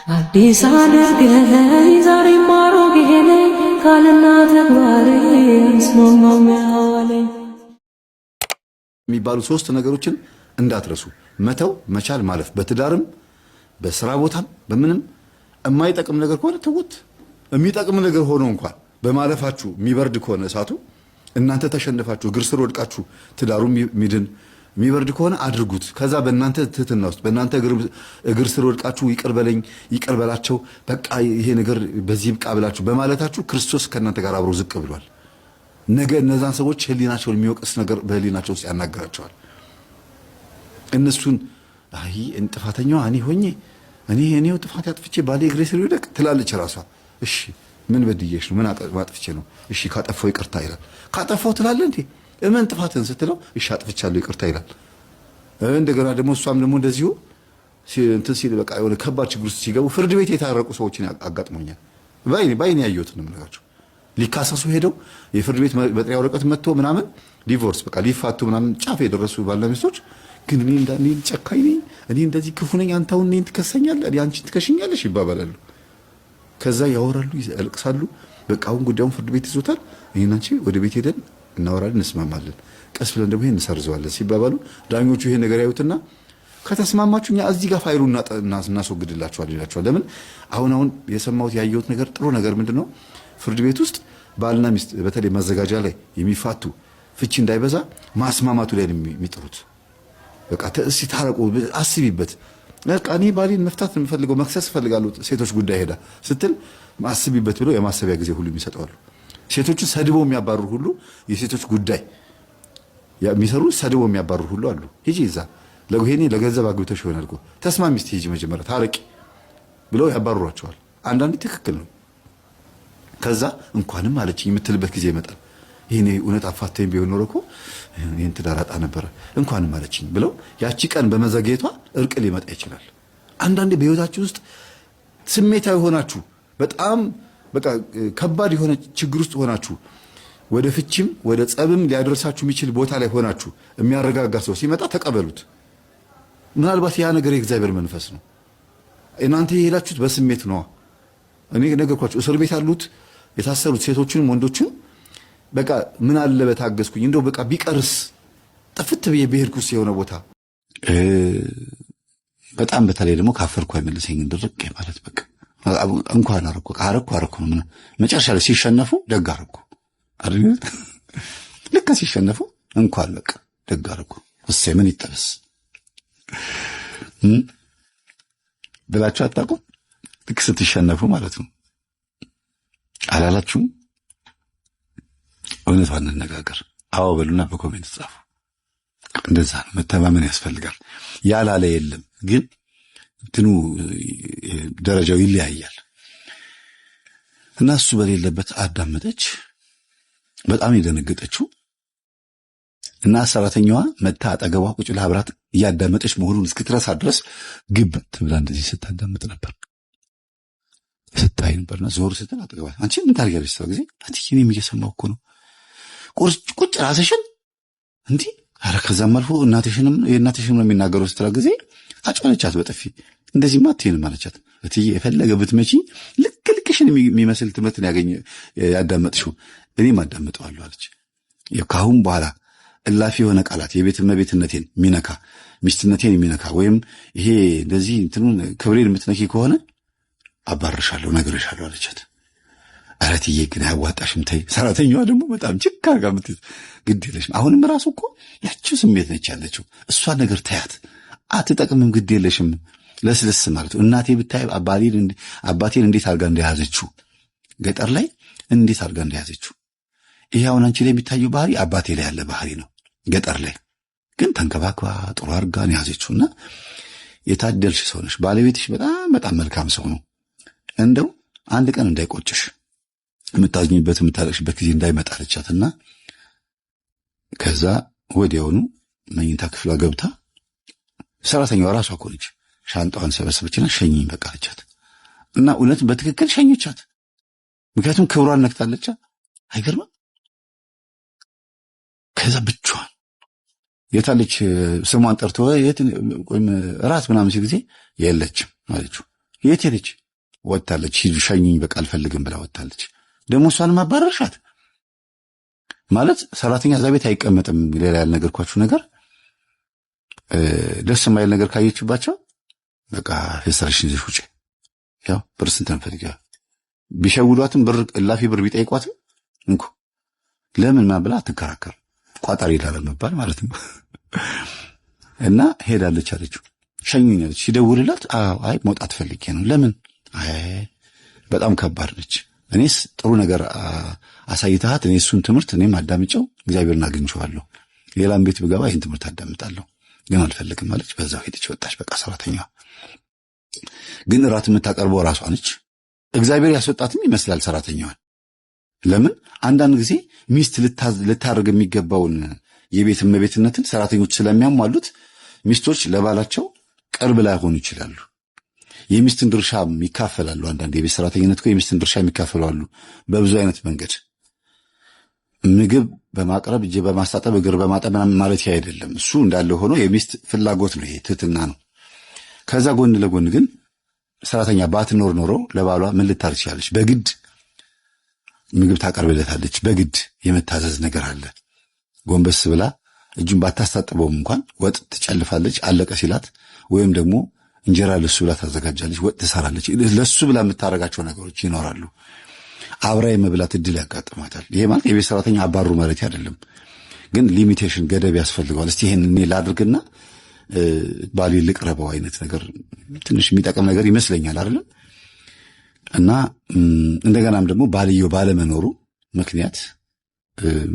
አዲስ አድርገኝ ዛሬ ማሮጌ ነኝ ካልና ተግባሬ ስማማው ያለኝ የሚባሉ ሶስት ነገሮችን እንዳትረሱ። መተው፣ መቻል፣ ማለፍ። በትዳርም በስራ ቦታም በምንም የማይጠቅም ነገር ከሆነ ተውት። የሚጠቅም ነገር ሆኖ እንኳን በማለፋችሁ የሚበርድ ከሆነ እሳቱ እናንተ ተሸንፋችሁ እግር ስር ወድቃችሁ ትዳሩ ሚድን የሚበርድ ከሆነ አድርጉት። ከዛ በእናንተ ትህትና ውስጥ በእናንተ እግር ስር ወድቃችሁ ይቅር በለኝ ይቅር በላቸው በቃ ይሄ ነገር በዚህ ብቃ ብላችሁ በማለታችሁ ክርስቶስ ከእናንተ ጋር አብሮ ዝቅ ብሏል። ነገ እነዛን ሰዎች ህሊናቸውን የሚወቅስ ነገር በህሊናቸው ውስጥ ያናገራቸዋል። እነሱን አይ ጥፋተኛዋ እኔ ሆኜ እኔው ጥፋት ያጥፍቼ ባሌ እግሬ ስር ይወድቅ ትላለች ራሷ። እሺ ምን በድዬሽ ነው? ምን አጥፍቼ ነው? እሺ ካጠፋው ይቅርታ ይላል። ካጠፋው ትላለህ እንዴ? እምን ጥፋትን ስትለው እሺ አጥፍቻለሁ ይቅርታ ይላል። እንደገና ደግሞ እሷም ደግሞ እንደዚሁ እንትን ሲል በቃ የሆነ ከባድ ችግር ውስጥ ሲገቡ ፍርድ ቤት የታረቁ ሰዎችን አጋጥሞኛል። ባይኔ ያየሁት ነው የምነግራቸው። ሊካሰሱ ሄደው የፍርድ ቤት መጥሪያ ወረቀት መጥቶ ምናምን ዲቮርስ በቃ ሊፋቱ ምናምን ጫፍ የደረሱ ባልና ሚስቶች ግን እኔ ጨካኝ ነኝ፣ እኔ እንደዚህ ክፉ ነኝ፣ አንተ አሁን እኔን ትከሰኛለህ፣ እኔ አንቺን ትከሽኛለሽ ይባባላሉ። ከዛ ያወራሉ፣ ያለቅሳሉ። በቃ አሁን ጉዳዩን ፍርድ ቤት ይዞታል፣ እኔና አንቺ ወደ ቤት ሄደን እናወራለን፣ እንስማማለን፣ ቀስ ብለን ደግሞ ይሄን እንሰርዘዋለን ሲባባሉ ዳኞቹ ይሄን ነገር ያዩትና ከተስማማችሁ እኛ እዚህ ጋር ፋይሉን እናስወግድላችኋል ይላችኋል። ለምን አሁን የሰማሁት ያየሁት ነገር ጥሩ ነገር ምንድነው? ፍርድ ቤት ውስጥ ባልና ሚስት በተለይ መዘጋጃ ላይ የሚፋቱ ፍቺ እንዳይበዛ ማስማማቱ ላይ ነው የሚጥሩት። በቃ እስኪ ታረቁ፣ አስቢበት። በቃ እኔ ባሌን መፍታት የምፈልገው መክሰስ እፈልጋለሁ ሴቶች ጉዳይ ሄዳ ስትል አስቢበት ብለው የማሰቢያ ጊዜ ሁሉ ይሰጣሉ። ሴቶችን ሰድበው የሚያባርሩ ሁሉ የሴቶች ጉዳይ የሚሰሩ ሰድበው የሚያባርሩ ሁሉ አሉ። ሂጂ እዛ ለጎሄኔ ለገንዘብ አግብተሽ ይሆናል እኮ ተስማሚ፣ እስቲ ሂጂ መጀመሪያ ታረቂ ብለው ያባርሯቸዋል። አንዳንዴ ትክክል ነው። ከዛ እንኳንም አለችኝ የምትልበት ጊዜ ይመጣል። ይሄኔ እውነት አፋተኝ ቢሆን ኖሮ እኮ ይሄን ትዳር አጣ ነበረ እንኳንም አለችኝ ብለው ያቺ ቀን በመዘግየቷ እርቅ ሊመጣ ይችላል። አንዳንዴ በህይወታችሁ ውስጥ ስሜታዊ ሆናችሁ በጣም በቃ ከባድ የሆነ ችግር ውስጥ ሆናችሁ ወደ ፍቺም ወደ ጸብም ሊያደርሳችሁ የሚችል ቦታ ላይ ሆናችሁ የሚያረጋጋ ሰው ሲመጣ ተቀበሉት። ምናልባት ያ ነገር የእግዚአብሔር መንፈስ ነው። እናንተ የሄዳችሁት በስሜት ነው። እኔ ነገርኳችሁ። እስር ቤት ያሉት የታሰሩት ሴቶችንም ወንዶችም በቃ ምን አለ በታገስኩኝ እንደው በቃ ቢቀርስ ጥፍት ብዬ ብሄድኩስ የሆነ ቦታ በጣም በተለይ ደግሞ ካፈርኩ አይመልሰኝ እንድርቅ ማለት በቃ እንኳን አረኩ ነው። መጨረሻ ላይ ሲሸነፉ ደግ አረኩ አይደል? ልክ ሲሸነፉ እንኳን በቃ ደግ አረኩ እሰይ ምን ይጠበስ ብላችሁ አታውቁም? ልክ ስትሸነፉ ማለት ነው። አላላችሁም? እውነቷን እንነጋገር። አዎ በሉና በኮሜንት ጻፉ። እንደዛ ነው መተማመን ያስፈልጋል። ያላለ የለም ግን እንትኑ ደረጃው ይለያያል። እና እሱ በሌለበት አዳመጠች። በጣም የደነገጠችው እና ሰራተኛዋ መታ አጠገቧ ቁጭ ብላ አብራት እያዳመጠች መሆኑን እስክትረሳ ድረስ ግብት ብላ እንደዚህ ስታዳምጥ ነበር። ስታይ ነበርና ዞር ስትል አጠገቧ አንቺ ምን ታርጊያለሽ? ሰው ጊዜ አንቺ እኔም እየሰማሁ እኮ ነው። ቁጭ ራስሽን እንዴ! ኧረ ከዛም አልፎ የእናትሽንም ነው የሚናገረው ስትላ ጊዜ አጫለቻት በጥፊ። እንደዚህማ አትይንም አለቻት። እትዬ የፈለገ ብትመጪ ልክሽን የሚመስል ትምህርትን ያዳመጥሽው እኔም አዳምጠዋለሁ አለች። ካሁን በኋላ እላፊ የሆነ ቃላት የቤት እመቤትነቴን የሚነካ ሚስትነቴን የሚነካ ወይም ይሄ እንደዚህ እንትኑን ክብሬን የምትነኪ ከሆነ አባርሻለሁ ነግሬሻለሁ አለቻት። ኧረ እትዬ ግን አያዋጣሽም ተይ። ሰራተኛዋ ደግሞ በጣም ችካ ጋር ግድ የለሽም። አሁንም ራሱ እኮ ያቺው ስሜት ነች ያለችው። እሷን ነገር ተያት፣ አትጠቅምም፣ ግድ የለሽም ለስለስ ማለት ነው። እናቴ ብታይ አባቴን እንዴት አድርጋ እንደያዘችው ገጠር ላይ እንዴት አድርጋ እንደያዘችው። ይሄ አሁን አንቺ ላይ የሚታየው ባህሪ አባቴ ላይ ያለ ባህሪ ነው። ገጠር ላይ ግን ተንከባክባ ጥሩ አድርጋ ነው ያዘችውና የታደልሽ ሰው ነሽ። ባለቤትሽ በጣም መልካም ሰው ነው። እንደው አንድ ቀን እንዳይቆጭሽ የምታዝኝበት የምታለቅሽበት ጊዜ እንዳይመጣ አለቻትና ከዛ ወዲያውኑ መኝታ ክፍሏ ገብታ ሰራተኛዋ ራሷ እኮ ነች ሻንጣዋን ሰበሰበችና ሸኝኝ በቃ አለቻት። እና እውነት በትክክል ሸኘቻት። ምክንያቱም ክብሯን ነክታለች። አይገርምም? ከዛ ብቻዋን የታለች ስሟን ጠርቶ ራት ምናምን ሲል ጊዜ የለችም አለችው። የት ሄደች? ወጣለች። ሂዱ ሸኙኝ በቃ አልፈልግም ብላ ወጣለች። ደግሞ እሷን ማባረርሻት ማለት ሰራተኛ እዛ ቤት አይቀመጥም። ሌላ ያልነገርኳችሁ ነገር ደስ የማይል ነገር ካየችባቸው በቃ ፌስተርሽን ይዘሽ ውጪ። ያው ብር ስንት ነው ፈልጋ ቢሸውዷትም ብር እላፊ ብር ቢጠይቋትም እንኩ ለምን ማብላ አትከራከር ቋጣሪ ላለመባል ማለት ነው። እና ሄዳለች አለችው። ሸኙኝ አለች። ሲደውልላት አይ መውጣት ፈልጌ ነው። ለምን? አይ በጣም ከባድ ነች። እኔስ ጥሩ ነገር አሳይተሃት እኔ እሱን ትምህርት እኔም አዳምጨው እግዚአብሔርን አግኝቼዋለሁ። ሌላም ቤት ብገባ ይህን ትምህርት አዳምጣለሁ ግን አልፈልግም አለች። በዛው ሄደች ወጣች። በቃ ሰራተኛዋ ግን እራት የምታቀርበው ራሷ ነች። እግዚአብሔር ያስወጣትም ይመስላል ሰራተኛዋን። ለምን አንዳንድ ጊዜ ሚስት ልታደርግ የሚገባውን የቤት እመቤትነትን ሰራተኞች ስለሚያሟሉት ሚስቶች ለባላቸው ቅርብ ላይሆኑ ይችላሉ። የሚስትን ድርሻ ይካፈላሉ። አንዳንድ የቤት ሰራተኝነት እኮ የሚስትን ድርሻ የሚካፈላሉ በብዙ አይነት መንገድ። ምግብ በማቅረብ እጅ በማስታጠብ እግር በማጠብ ማለት አይደለም። እሱ እንዳለ ሆኖ የሚስት ፍላጎት ነው። ይሄ ትህትና ነው። ከዛ ጎን ለጎን ግን ሰራተኛ ባትኖር ኖሮ ለባሏ ምን ልታርግ ትችላለች? በግድ ምግብ ታቀርብለታለች። በግድ የመታዘዝ ነገር አለ። ጎንበስ ብላ እጁን ባታስታጥበውም እንኳን ወጥ ትጨልፋለች አለቀ ሲላት፣ ወይም ደግሞ እንጀራ ለሱ ብላ ታዘጋጃለች፣ ወጥ ትሰራለች። ለሱ ብላ የምታረጋቸው ነገሮች ይኖራሉ። አብራ የመብላት እድል ያጋጥማታል። ይሄ ማለት የቤት ሰራተኛ አባሩ ማለት አይደለም፣ ግን ሊሚቴሽን ገደብ ያስፈልገዋል። እስቲ ይሄን እኔ ላድርግና ባሌ ልቅረበው አይነት ነገር ትንሽ የሚጠቅም ነገር ይመስለኛል አይደል? እና እንደገናም ደግሞ ባልየው ባለመኖሩ ምክንያት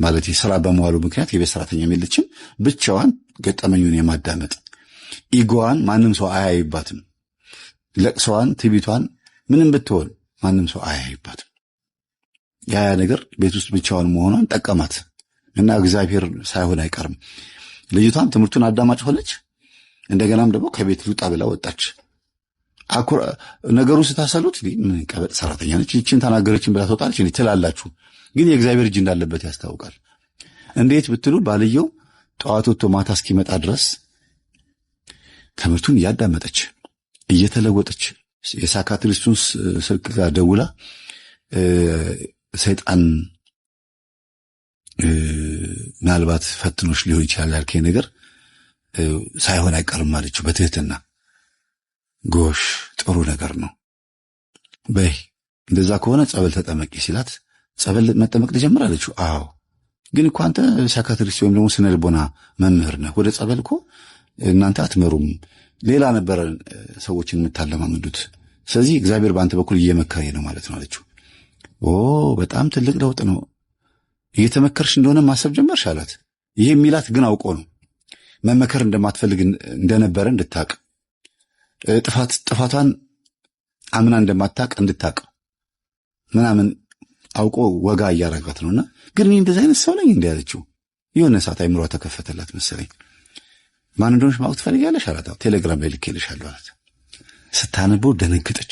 ማለት ስራ በመዋሉ ምክንያት የቤት ሰራተኛ የለችም። ብቻዋን ገጠመኙን የማዳመጥ ኢጎዋን ማንም ሰው አያይባትም። ለቅሷን፣ ትቢቷን ምንም ብትሆን ማንም ሰው አያይባትም። ያ ነገር ቤት ውስጥ ብቻዋን መሆኗን ጠቀማት እና እግዚአብሔር ሳይሆን አይቀርም። ልጅቷም ትምህርቱን አዳማጭ ሆነች። እንደገናም ደግሞ ከቤት ልውጣ ብላ ወጣች። ነገሩን ስታሰሉት ምን ቀበጥ ሰራተኛ ነች ይችን ተናገረችን ብላ ትወጣለች ትላላችሁ። ግን የእግዚአብሔር እጅ እንዳለበት ያስታውቃል። እንዴት ብትሉ ባልየው ጠዋት ወጥቶ ማታ እስኪመጣ ድረስ ትምህርቱን እያዳመጠች እየተለወጠች የሳይካትሪስቱን ስልክ ጋር ደውላ ሰይጣን ምናልባት ፈትኖች ሊሆን ይችላል ያልከኝ ነገር ሳይሆን አይቀርም አለችው በትህትና። ጎሽ ጥሩ ነገር ነው በይ እንደዛ ከሆነ ጸበል ተጠመቂ ሲላት ጸበል መጠመቅ ልጀምር አለችው። አዎ ግን እኮ አንተ ሳይካትሪስት ወይም ደግሞ ስነ ልቦና መምህር ነህ፣ ወደ ጸበል እኮ እናንተ አትመሩም፣ ሌላ ነበር ሰዎችን የምታለማምዱት። ስለዚህ እግዚአብሔር በአንተ በኩል እየመከረ ነው ማለት ነው አለችው። ኦ በጣም ትልቅ ለውጥ ነው፣ እየተመከርሽ እንደሆነ ማሰብ ጀመርሽ አላት። ይሄ የሚላት ግን አውቆ ነው፣ መመከር እንደማትፈልግ እንደነበረ እንድታቅ፣ ጥፋቷን አምና እንደማታቅ እንድታቅ ምናምን አውቆ ወጋ እያረጋት ነውና፣ ግን እኔ እንደዚህ አይነት ሰው ነኝ እንዴ አለችው። የሆነ ሰዓት አይምሯ ተከፈተላት መሰለኝ። ማን እንደሆነሽ ማወቅ ትፈልጊያለሽ አላት። ቴሌግራም ላይ ልኬልሻለሁ አላት። ስታነበው ደነገጠች።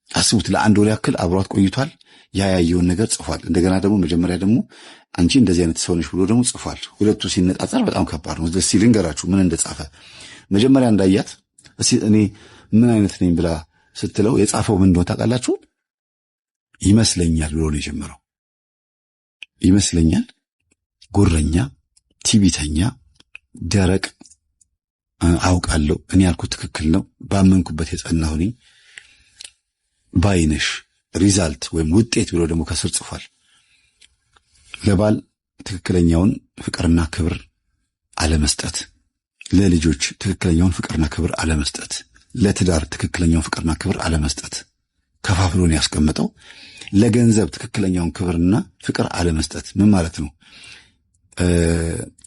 አስቡት፣ ለአንድ ወር ያክል አብሯት ቆይቷል። ያየውን ነገር ጽፏል። እንደገና ደግሞ መጀመሪያ ደግሞ አንቺ እንደዚህ አይነት ሰው ነሽ ብሎ ደግሞ ጽፏል። ሁለቱ ሲነጻጸር በጣም ከባድ ነው። እስቲ ልንገራችሁ ምን እንደጻፈ። መጀመሪያ እንዳያት እስቲ እኔ ምን አይነት ነኝ ብላ ስትለው የጻፈው ምን እንደሆነ ታውቃላችሁ? ይመስለኛል ብሎ ነው የጀመረው። ይመስለኛል፣ ጉረኛ፣ ቲቢተኛ፣ ደረቅ፣ አውቃለሁ፣ እኔ ያልኩት ትክክል ነው፣ ባመንኩበት የጸናሁ ነኝ፣ ባይነሽ፣ ሪዛልት ወይም ውጤት ብሎ ደግሞ ከስር ጽፏል። ለባል ትክክለኛውን ፍቅርና ክብር አለመስጠት፣ ለልጆች ትክክለኛውን ፍቅርና ክብር አለመስጠት፣ ለትዳር ትክክለኛውን ፍቅርና ክብር አለመስጠት ከፋፍሎን ያስቀመጠው። ለገንዘብ ትክክለኛውን ክብርና ፍቅር አለመስጠት ምን ማለት ነው?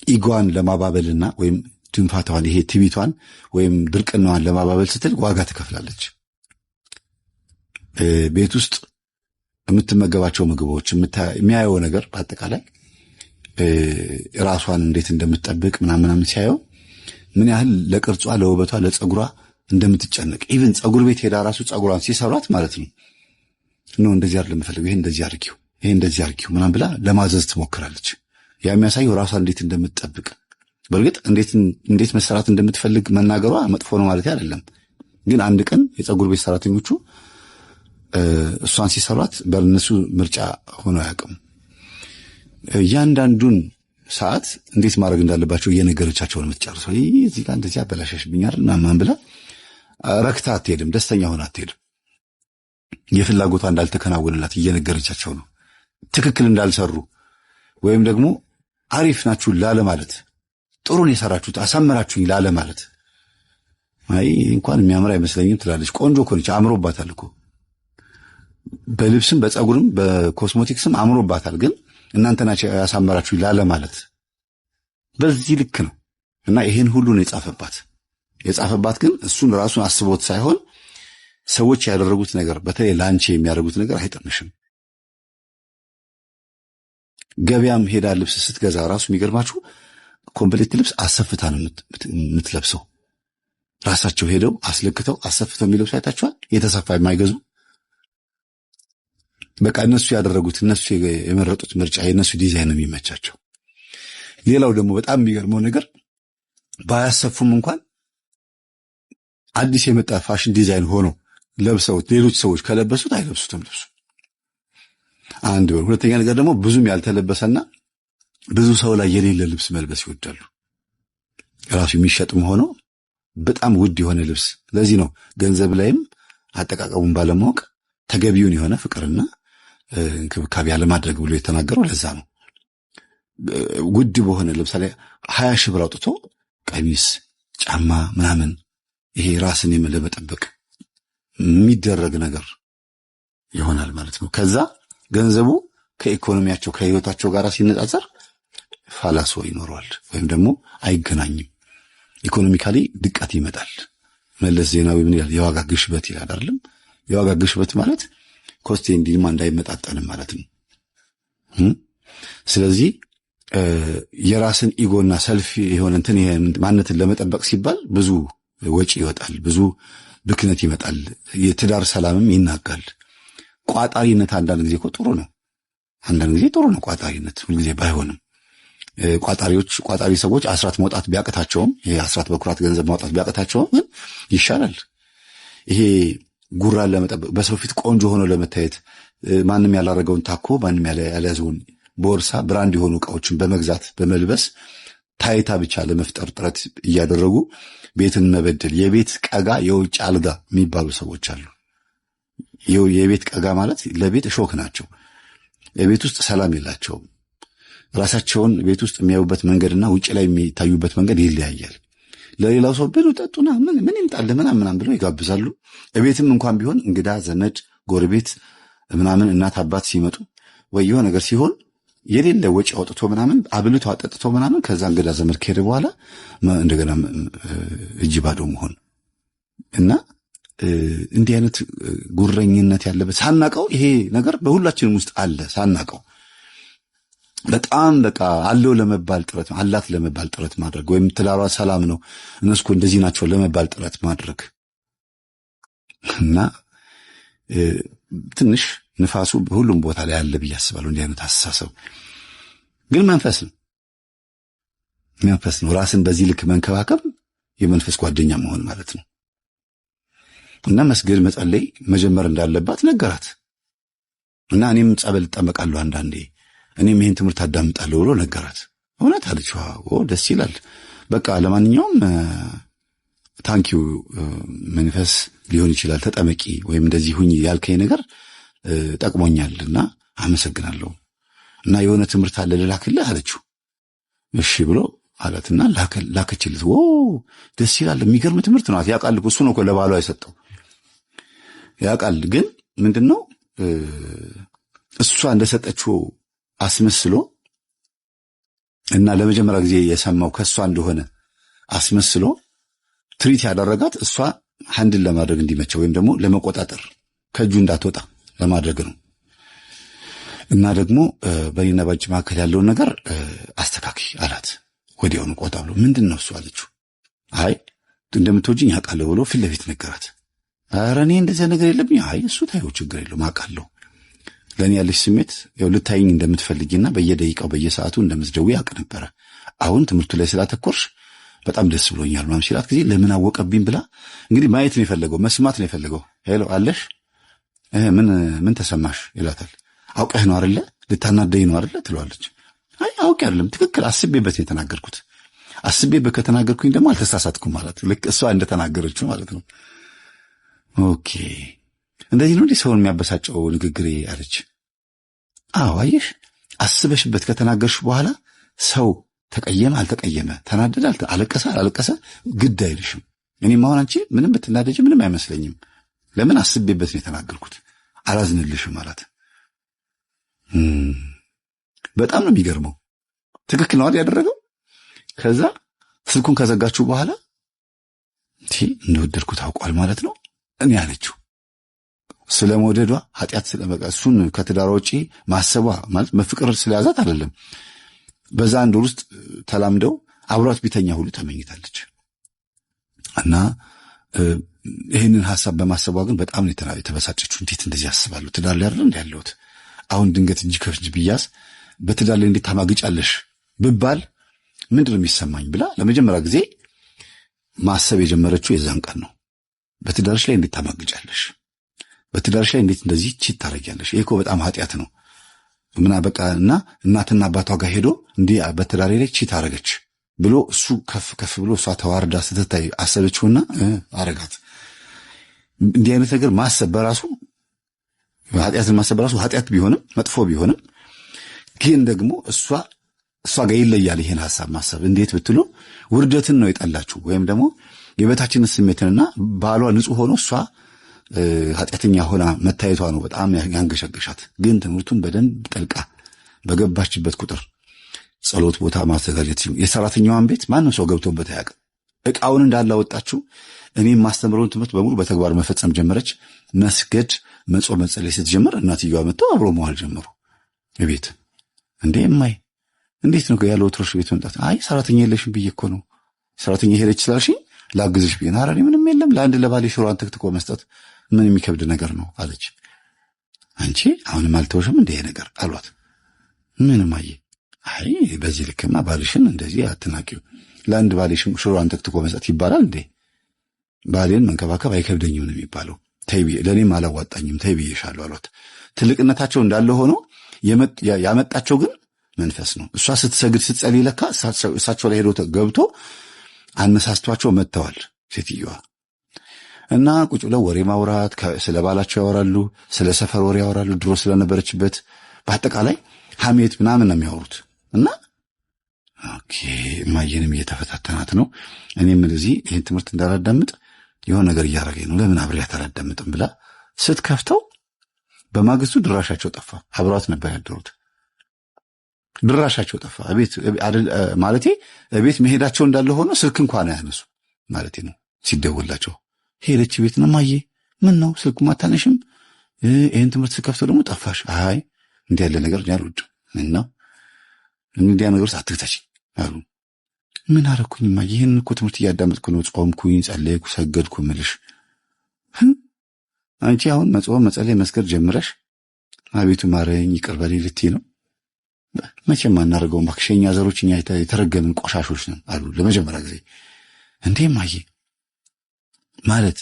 ኢጓን ለማባበልና ወይም ድንፋቷን ይሄ ትቢቷን ወይም ድርቅናዋን ለማባበል ስትል ዋጋ ትከፍላለች። ቤት ውስጥ የምትመገባቸው ምግቦች፣ የሚያየው ነገር በአጠቃላይ ራሷን እንዴት እንደምትጠብቅ ምናምን ሲያየው ምን ያህል ለቅርጿ፣ ለውበቷ፣ ለጸጉሯ እንደምትጨነቅ ኢቭን ጸጉር ቤት ሄዳ ራሱ ጸጉሯን ሲሰሯት ማለት ነው ነው እንደዚህ አይደለም የምፈልገው፣ ይሄ እንደዚህ አድርጊው፣ ይሄ እንደዚህ አድርጊው ምናምን ብላ ለማዘዝ ትሞክራለች። ያ የሚያሳየው ራሷን እንዴት እንደምትጠብቅ። በእርግጥ እንዴት መሰራት እንደምትፈልግ መናገሯ መጥፎ ነው ማለት አይደለም። ግን አንድ ቀን የፀጉር ቤት ሰራተኞቹ እሷን ሲሰሯት በእነሱ ምርጫ ሆኖ አያውቅም። እያንዳንዱን ሰዓት እንዴት ማድረግ እንዳለባቸው እየነገረቻቸው ነው የምትጨርሰው። እዚህ ጋር እንደዚህ አበላሸሽብኛል ምናምን ብላ ረክታ አትሄድም፣ ደስተኛ ሆና አትሄድም። የፍላጎቷ እንዳልተከናወነላት እየነገረቻቸው ነው። ትክክል እንዳልሰሩ ወይም ደግሞ አሪፍ ናችሁ ላለ ማለት፣ ጥሩን የሰራችሁት አሳመራችሁኝ ላለ ማለት፣ አይ እንኳን የሚያምር አይመስለኝም ትላለች። ቆንጆ እኮ ነች፣ አምሮባታል እኮ በልብስም በፀጉርም በኮስሞቲክስም አምሮባታል፣ ግን እናንተ ናችሁ ያሳመራችሁኝ ላለ ማለት በዚህ ልክ ነው። እና ይሄን ሁሉ ነው የጻፈባት ግን እሱን ራሱን አስቦት ሳይሆን ሰዎች ያደረጉት ነገር፣ በተለይ ላንቺ የሚያደርጉት ነገር አይጠምሽም። ገበያም ሄዳ ልብስ ስትገዛ ራሱ የሚገርማችሁ ኮምፕሌት ልብስ አሰፍታ ነው የምትለብሰው። ራሳቸው ሄደው አስለክተው አሰፍተው የሚለብሱ አይታችኋል። የተሰፋ የማይገዙ በቃ እነሱ ያደረጉት እነሱ የመረጡት ምርጫ የእነሱ ዲዛይን ነው የሚመቻቸው። ሌላው ደግሞ በጣም የሚገርመው ነገር ባያሰፉም እንኳን አዲስ የመጣ ፋሽን ዲዛይን ሆኖ ለብሰው ሌሎች ሰዎች ከለበሱት አይለብሱትም ልብሱ። አንድ ወር። ሁለተኛ ነገር ደግሞ ብዙም ያልተለበሰና ብዙ ሰው ላይ የሌለ ልብስ መልበስ ይወዳሉ። ራሱ የሚሸጥም ሆኖ በጣም ውድ የሆነ ልብስ። ለዚህ ነው ገንዘብ ላይም አጠቃቀሙን ባለማወቅ ተገቢውን የሆነ ፍቅርና እንክብካቤ ያለማድረግ ብሎ የተናገረው ለዛ ነው። ውድ በሆነ ልብስ ላይ 20 ሺህ ብር አውጥቶ ቀሚስ፣ ጫማ ምናምን ይሄ ራስን ለመጠበቅ የሚደረግ ነገር ይሆናል ማለት ነው። ከዛ ገንዘቡ ከኢኮኖሚያቸው ከህይወታቸው ጋር ሲነጻጸር ፋላሶ ይኖረዋል ወይም ደግሞ አይገናኝም። ኢኮኖሚካሊ ድቀት ይመጣል። መለስ ዜናዊ ምን ይላል? የዋጋ ግሽበት ይላል አይደለም? የዋጋ ግሽበት ማለት ኮስት ኤንድ ዲማንድ አይመጣጠንም ማለት ነው። ስለዚህ የራስን ኢጎና ሰልፍ የሆነ እንትን ማንነትን ለመጠበቅ ሲባል ብዙ ወጪ ይወጣል፣ ብዙ ብክነት ይመጣል፣ የትዳር ሰላምም ይናጋል። ቋጣሪነት አንዳንድ ጊዜ እኮ ጥሩ ነው። አንዳንድ ጊዜ ጥሩ ነው ቋጣሪነት፣ ሁልጊዜ ባይሆንም። ቋጣሪ ሰዎች አስራት መውጣት ቢያቅታቸውም፣ ይሄ አስራት በኩራት ገንዘብ ማውጣት ቢያቅታቸውም ግን ይሻላል። ይሄ ጉራን ለመጠበቅ በሰው ፊት ቆንጆ ሆኖ ለመታየት ማንም ያላረገውን ታኮ ማንም ያልያዘውን ቦርሳ ብራንድ የሆኑ ዕቃዎችን በመግዛት በመልበስ ታይታ ብቻ ለመፍጠር ጥረት እያደረጉ ቤትን መበደል። የቤት ቀጋ የውጭ አልጋ የሚባሉ ሰዎች አሉ። የቤት ቀጋ ማለት ለቤት እሾክ ናቸው። የቤት ውስጥ ሰላም የላቸውም። ራሳቸውን ቤት ውስጥ የሚያዩበት መንገድና ውጭ ላይ የሚታዩበት መንገድ ይለያያል። ለሌላው ሰው ብሉ ጠጡና ምን ይምጣል ምናምን ብለው ይጋብዛሉ። እቤትም እንኳን ቢሆን እንግዳ ዘመድ ጎረቤት ምናምን እናት አባት ሲመጡ ወይ የሆነ ነገር ሲሆን የሌለ ወጪ አውጥቶ ምናምን አብልቶ አጠጥቶ ምናምን ከዛ እንግዳ ዘመድ ከሄደ በኋላ እንደገና እጅ ባዶ መሆን እና እንዲህ አይነት ጉረኝነት ያለበት ሳናቀው ይሄ ነገር በሁላችንም ውስጥ አለ። ሳናቀው በጣም በቃ አለው ለመባል ጥረት አላት ለመባል ጥረት ማድረግ ወይም ትዳሯ ሰላም ነው እነሱ እኮ እንደዚህ ናቸው ለመባል ጥረት ማድረግ እና ትንሽ ንፋሱ በሁሉም ቦታ ላይ አለ ብዬ አስባለሁ። እንዲህ አይነት አስተሳሰብ ግን መንፈስ ነው። ራስን በዚህ ልክ መንከባከብ የመንፈስ ጓደኛ መሆን ማለት ነው። እና መስገድ መጸለይ መጀመር እንዳለባት ነገራት። እና እኔም ጸበል እጠመቃለሁ አንዳንዴ እኔም ይሄን ትምህርት አዳምጣለሁ ብሎ ነገራት። እውነት አለች። ዋው ደስ ይላል። በቃ ለማንኛውም ታንኪዩ መንፈስ ሊሆን ይችላል ተጠመቂ ወይም እንደዚህ ሁኚ ያልከኝ ነገር ጠቅሞኛልና አመሰግናለሁ። እና የሆነ ትምህርት አለ ልላክልህ አለችው። እሺ ብሎ አላትና ላከችልት። ደስ ይላል። የሚገርም ትምህርት ነው። ያውቃል እሱ ነው እኮ ለባሏ የሰጠው ያውቃል። ግን ምንድነው እሷ እንደሰጠችው አስመስሎ እና ለመጀመሪያ ጊዜ የሰማው ከሷ እንደሆነ አስመስሎ ትሪት ያደረጋት እሷ ሃንድል ለማድረግ እንዲመቸው ወይም ደግሞ ለመቆጣጠር ከእጁ እንዳትወጣ ለማድረግ ነው። እና ደግሞ በኔና ባንቺ መካከል ያለውን ነገር አስተካኪ አላት። ወዲያውኑ ቆጣ ብሎ ምንድነው እሱ አለችው። አይ እንደምትወጂኝ አውቃለሁ ብሎ ፊት ለፊት ነገራት። ኧረ እኔ እንደዚያ ነገር የለብኝ። አይ እሱ ታየው ችግር የለውም አውቃለሁ። ለኔ ያለሽ ስሜት ያው ልታይኝ እንደምትፈልጊና በየደቂቃው በየሰዓቱ እንደምትደውይ አውቅ ነበረ። አሁን ትምህርቱ ላይ ስላተኮርሽ በጣም ደስ ብሎኛል ምናምን ሲላት ጊዜ ለምን አወቀብኝ ብላ እንግዲህ ማየት ነው የፈለገው፣ መስማት ነው የፈለገው። ሄሎ አለሽ ምን ተሰማሽ ይላታል። አውቀህ ነው አይደለ ልታናደኝ ነው አይደለ ትለዋለች። አይ አውቄ አይደለም ትክክል አስቤበት ነው የተናገርኩት። አስቤበት ከተናገርኩኝ ደግሞ አልተሳሳትኩም ማለት ልክ እሷ እንደተናገረችው ማለት ነው። ኦኬ እንደዚህ ነው እንዴ ሰውን የሚያበሳጨው ንግግሬ አለች። አዎ አየሽ አስበሽበት ከተናገርሽ በኋላ ሰው ተቀየመ አልተቀየመ፣ ተናደደ አለቀሰ አላለቀሰ ግድ አይልሽም። እኔም አሁን አንቺ ምንም ብትናደጂ ምንም አይመስለኝም። ለምን አስቤበት ነው የተናገርኩት፣ አላዝንልሽም ማለት። በጣም ነው የሚገርመው። ትክክል ነው ያደረገው። ከዛ ስልኩን ከዘጋችሁ በኋላ እንደወደድኩት ታውቋል ማለት ነው እኔ አለችው። ስለመውደዷ ኃጢአት ስለበቃ እሱን ከትዳሯ ውጪ ማሰቧ ማለት መፍቅር ስለያዛት አይደለም። በዛ አንድ ውስጥ ተላምደው አብሯት ቢተኛ ሁሉ ተመኝታለች። እና ይህንን ሐሳብ በማሰቧ ግን በጣም ነው የተበሳጨችው። እንዴት እንደዚህ ያስባሉ? ትዳር ላይ አይደል ያለሁት? አሁን ድንገት እጅ ከፍንጅ ብያዝ በትዳር ላይ እንዴት ታማግጫለሽ ብባል ምንድነው የሚሰማኝ ብላ ለመጀመሪያ ጊዜ ማሰብ የጀመረችው የዛን ቀን ነው። በትዳርሽ ላይ እንዴት ታማግጫለሽ? በትዳርሽ ላይ እንዴት እንደዚህ ቺት ታረጊያለሽ? ይሄ እኮ በጣም ኃጢአት ነው። ምን በቃ እና እናትና አባቷ ጋር ሄዶ እንዲህ በትዳሬ ላይ ቺት አረገች ብሎ እሱ ከፍ ብሎ እሷ ተዋርዳ ስትታይ አሰበችውና አረጋት። እንዲህ አይነት ነገር ማሰብ በራሱ ኃጢአትን ማሰብ በራሱ ኃጢአት ቢሆንም መጥፎ ቢሆንም ግን ደግሞ እሷ ጋር ይለያል። ይሄን ሐሳብ ማሰብ እንዴት ብትሉ ውርደትን ነው የጠላችሁ ወይም ደግሞ የበታችነት ስሜትንና ባሏ ንጹህ ሆኖ እሷ ኃጢአተኛ ሆና መታየቷ ነው በጣም ያንገሸገሻት። ግን ትምህርቱን በደንብ ጠልቃ በገባችበት ቁጥር ጸሎት ቦታ ማዘጋጀት የሰራተኛዋን ቤት ማንም ሰው ገብቶበት አያውቅም። ዕቃውን እንዳላወጣችው እኔም ማስተምረውን ትምህርት በሙሉ በተግባር መፈጸም ጀመረች። መስገድ፣ መጾም፣ መጸለይ ስትጀምር እናትየዋ መጥተው አብሮ መዋል ጀመሩ። ቤት እንዴ እማይ እንዴት ነው ያለው ወትሮሽ ቤት መምጣት? አይ ሰራተኛ የለሽም ብዬ እኮ ነው። ሰራተኛ ሄደች ስላልሽኝ ላግዝሽ ብዬ ነው። ኧረ እኔ ምንም የለም ለአንድ ለባሌ ሽሮ አንተክትኮ መስጠት ምን የሚከብድ ነገር ነው አለች። አንቺ አሁንም አልተወሽም እንደ ነገር አሏት። ምንም አይ በዚህ ልክማ ባልሽን እንደዚህ አትናቂው። ለአንድ ባሌ ሽሮ አንተክትኮ መስጠት ይባላል እንዴ? ባሌን መንከባከብ አይከብደኝም ነው የሚባለው። ተይ ለኔም አላዋጣኝም ተይ ብዬሻለሁ አሏት። ትልቅነታቸው እንዳለ ሆኖ ያመጣቸው ግን መንፈስ ነው። እሷ ስትሰግድ ስትጸልይ ለካ እሳቸው ላይ ሄዶ ገብቶ አነሳስቷቸው መጥተዋል ሴትዮዋ። እና ቁጭ ብለው ወሬ ማውራት፣ ስለ ባላቸው ያወራሉ፣ ስለ ሰፈር ወሬ ያወራሉ፣ ድሮ ስለነበረችበት በአጠቃላይ ሐሜት ምናምን ነው የሚያወሩት። እና ኦኬ ማየንም እየተፈታተናት ነው። እኔም እንደዚህ ይህን ትምህርት እንዳላዳምጥ የሆነ ነገር እያደረገኝ ነው፣ ለምን አብሬያት አላዳምጥም ብላ ስትከፍተው በማግስቱ ድራሻቸው ጠፋ። አብሯት ነበር ያደሩት። ድራሻቸው ጠፋ። ማለቴ ቤት መሄዳቸው እንዳለ ሆኖ ስልክ እንኳን አያነሱ ማለቴ ነው። ሲደወላቸው ሄደች ቤት ነው ማየ ምን ነው ስልኩ ማታነሽም? ይህን ትምህርት ስከፍተው ደግሞ ጠፋሽ። አይ እንዲህ ያለ ነገር ያልወድም እና እንዲያ ነገር አትክተች አሉ። ምን አረኩኝ ማየ? ይህን እኮ ትምህርት እያዳመጥኩ ነው። ጾምኩኝ፣ ጸለይኩ፣ ሰገድኩ ምልሽ አንቺ አሁን መጾም፣ መጸለይ፣ መስገድ ጀምረሽ አቤቱ ማረኝ ይቅር በለኝ ልትይ ነው? መቼም አናደርገውም እባክሽ፣ የእኛ ዘሮች እኛ የተረገምን ቆሻሾች ነን አሉ ለመጀመሪያ ጊዜ። እንዴ ማየ ማለት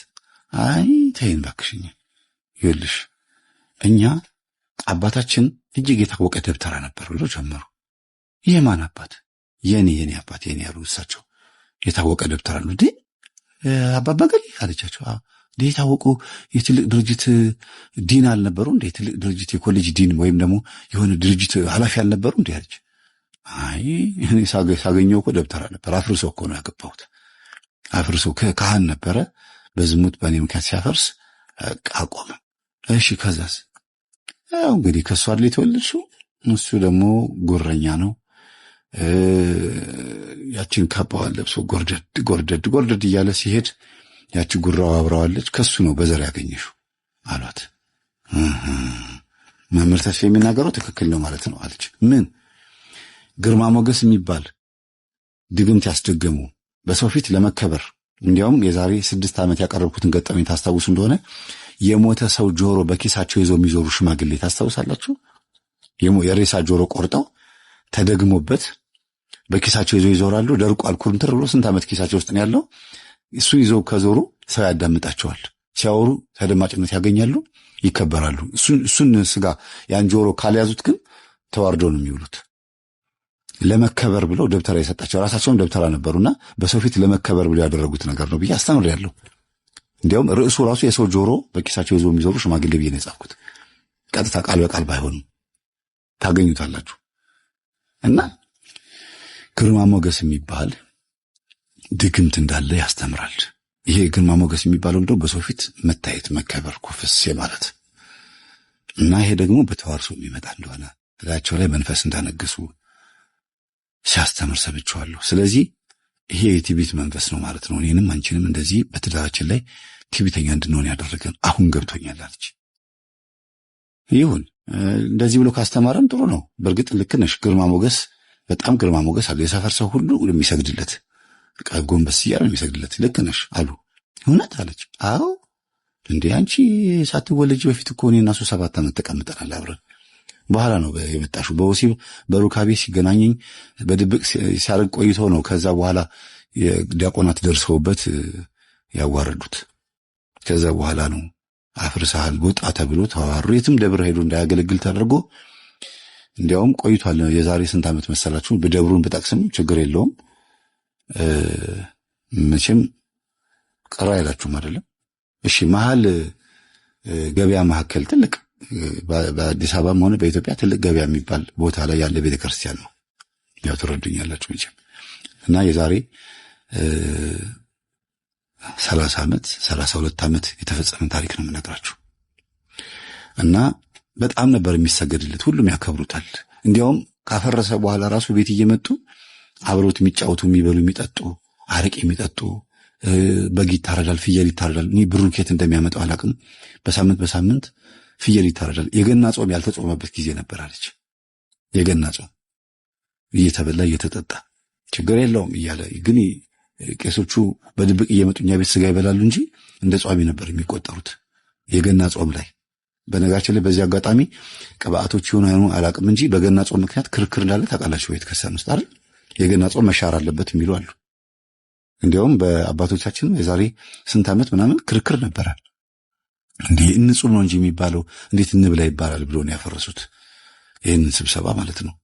አይ ተይን እባክሽኝ፣ ይኸውልሽ እኛ አባታችን እጅግ የታወቀ ደብተራ ነበር ብሎ ጀመሩ። የማን አባት? የኔ አባት የኔ ያሉ እሳቸው የታወቀ ደብተራ ነው። እንዴ አባባ ገሌ አለቻቸው። እንዴ የታወቁ የትልቅ ድርጅት ዲን አልነበሩ እንዴ? የትልቅ ድርጅት የኮሌጅ ዲን ወይም ደግሞ የሆነ ድርጅት ኃላፊ አልነበሩ እንዴ አለች። አይ እኔ ሳገኘው እኮ ደብተራ ነበር። አፍርሶ እኮ ነው ያገባሁት። አፍርሶ ካህን ነበረ። በዝሙት በእኔ ምክንያት ሲያፈርስ አቆመ። እሺ ከዛስ? ያው እንግዲህ ከእሱ አይደል የተወለድሽው? እሱ ደግሞ ጎረኛ ነው። ያችን ካባዋን ለብሶ ጎርደድ እያለ ሲሄድ ያቺ ጉራው አብራዋለች። ከሱ ነው በዘር ያገኘሽው አሏት። መምህር ተስፋ የሚናገረው ትክክል ነው ማለት ነው አለች። ምን ግርማ ሞገስ የሚባል ድግምት ያስደገሙ በሰው ፊት ለመከበር እንዲያውም የዛሬ 6 ዓመት ያቀረብኩትን ገጠመኝ ታስታውሱ እንደሆነ የሞተ ሰው ጆሮ በኪሳቸው ይዘው የሚዞሩ ሽማግሌ ታስታውሳላችሁ? የሬሳ ጆሮ ቆርጠው ተደግሞበት በኪሳቸው ይዘው ይዞራሉ። ደርቋል ኩርምትር ብሎ ስንት ዓመት ኪሳቸው ውስጥ ነው ያለው። እሱን ይዘው ከዞሩ ሰው ያዳምጣቸዋል። ሲያወሩ ተደማጭነት ያገኛሉ፣ ይከበራሉ። እሱን ስጋ ያን ጆሮ ካልያዙት ግን ተዋርደው ነው የሚውሉት። ለመከበር ብለው ደብተራ የሰጣቸው ራሳቸውም ደብተራ ነበሩና በሰው ፊት ለመከበር ብለው ያደረጉት ነገር ነው ብዬ አስተምሬያለሁ። እንዲያውም ርዕሱ ራሱ የሰው ጆሮ በኪሳቸው ይዘው የሚዞሩ ሽማግሌ ብዬ ነው የጻፍኩት። ቀጥታ ቃል በቃል ባይሆንም ታገኙታላችሁ። እና ግርማ ሞገስ የሚባል ድግምት እንዳለ ያስተምራል። ይሄ ግርማ ሞገስ የሚባለው እንደው በሰው ፊት መታየት፣ መከበር፣ ኩፍስ ማለት እና ይሄ ደግሞ በተዋርሶ የሚመጣ እንደሆነ እላቸው ላይ መንፈስ እንዳነገሱ ሲያስተምር ሰምቼዋለሁ። ስለዚህ ይሄ የትዕቢት መንፈስ ነው ማለት ነው። እኔንም አንቺንም እንደዚህ በትዳራችን ላይ ትዕቢተኛ እንድንሆን ያደረገን አሁን ገብቶኛል አለች። ይሁን እንደዚህ ብሎ ካስተማረም ጥሩ ነው። በእርግጥ ልክ ነሽ። ግርማ ሞገስ በጣም ግርማ ሞገስ አለ። የሰፈር ሰው ሁሉ የሚሰግድለት ጎንበስ እያለ የሚሰግድለት ልክ ነሽ አሉ። እውነት አለች። አዎ እንዴ አንቺ ሳትወለጂ በፊት እኮ እኔ እና እሱ 7 ዓመት ተቀምጠናል አብረን። በኋላ ነው የመጣሽው። በወሲብ በሩካቤ ሲገናኘኝ በድብቅ ሲያርግ ቆይቶ ነው ከዛ በኋላ ዲያቆናት ደርሰውበት ያዋረዱት። ከዛ በኋላ ነው አፍርሰሃል ወጣ ተብሎ ተዋሩ። የትም ደብር ሄዶ እንዳያገለግል ተደርጎ እንዲያውም ቆይቷል። የዛሬ ስንት ዓመት መሰላችሁ? በደብሩን ብጠቅስም ችግር የለውም መቼም ቀራ አይላችሁም አይደለም። እሺ መሀል ገበያ መካከል ትልቅ በአዲስ አበባም ሆነ በኢትዮጵያ ትልቅ ገበያ የሚባል ቦታ ላይ ያለ ቤተክርስቲያን ነው። ያው ትረዱኛላችሁ መቼም። እና የዛሬ 30 ዓመት 32 ዓመት የተፈጸመ ታሪክ ነው የምነግራችሁ። እና በጣም ነበር የሚሰገድለት፣ ሁሉም ያከብሩታል። እንዲያውም ካፈረሰ በኋላ ራሱ ቤት እየመጡ አብሮት የሚጫወቱ የሚበሉ የሚጠጡ አረቄ የሚጠጡ በግ ይታረዳል፣ ፍየል ይታረዳል። እኔ ብሩን ከየት እንደሚያመጣው አላውቅም። በሳምንት ፍየል ይታረዳል። የገና ጾም ያልተጾመበት ጊዜ ነበር አለች። የገና ጾም እየተበላ እየተጠጣ ችግር የለውም እያለ ግን ቄሶቹ በድብቅ እየመጡ እኛ ቤት ስጋ ይበላሉ እንጂ እንደ ጿሚ ነበር የሚቆጠሩት የገና ጾም ላይ። በነገራችን ላይ በዚህ አጋጣሚ ቅባቶች ይሆኑ አይኑ አላውቅም እንጂ በገና ጾም ምክንያት ክርክር እንዳለ ታውቃላችሁ ወይ? ቤተክርስቲያን ውስጥ አይደል የገና ጾም መሻር አለበት የሚሉ አሉ። እንዲያውም በአባቶቻችን የዛሬ ስንት ዓመት ምናምን ክርክር ነበረ። እንዴ እንጹም ነው እንጂ የሚባለው እንዴት እንብላ ይባላል ብሎ ነው ያፈረሱት ይህንን ስብሰባ ማለት ነው።